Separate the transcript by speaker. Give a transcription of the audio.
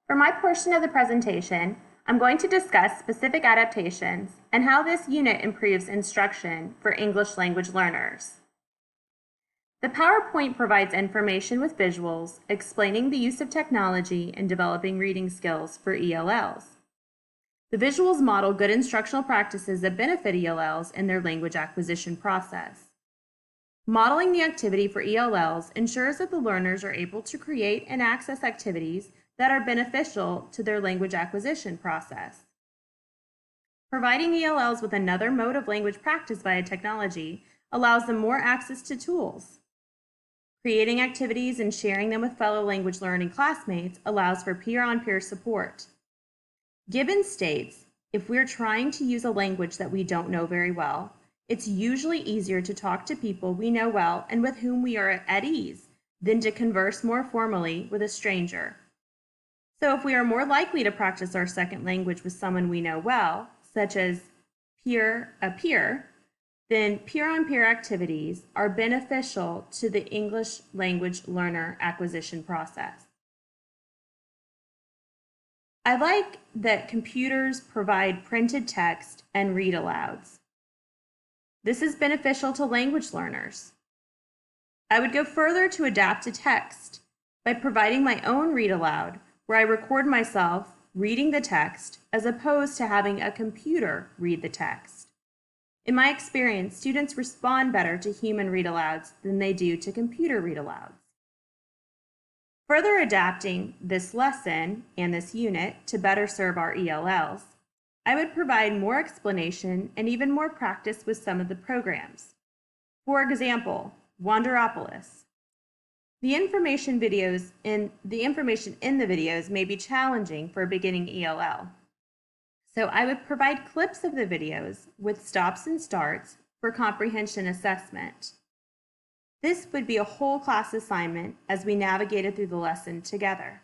Speaker 1: For my portion of the presentation, I'm going to discuss specific adaptations and how this unit improves instruction for English language learners. The PowerPoint provides information with visuals explaining the use of technology in developing reading skills for ELLs. The visuals model good instructional practices that benefit ELLs in their language acquisition process. Modeling the activity for ELLs ensures that the learners are able to create and access activities that are beneficial to their language acquisition process. Providing ELLs with another mode of language practice via technology allows them more access to tools. Creating activities and sharing them with fellow language learning classmates allows for peer-on-peer support. Gibbon states, if we're trying to use a language that we don't know very well, it's usually easier to talk to people we know well and with whom we are at ease than to converse more formally with a stranger. So if we are more likely to practice our second language with someone we know well, such as a peer, then peer-on-peer activities are beneficial to the English language learner acquisition process. I like that computers provide printed text and read-alouds. This is beneficial to language learners. I would go further to adapt to text by providing my own read-aloud, where I record myself reading the text as opposed to having a computer read the text. In my experience, students respond better to human read-alouds than they do to computer read-alouds. Further adapting this lesson and this unit to better serve our ELLs, I would provide more explanation and even more practice with some of the programs. For example, Wanderopolis. The information in the videos may be challenging for a beginning ELL. So I would provide clips of the videos with stops and starts for comprehension assessment. This would be a whole class assignment as we navigated through the lesson together.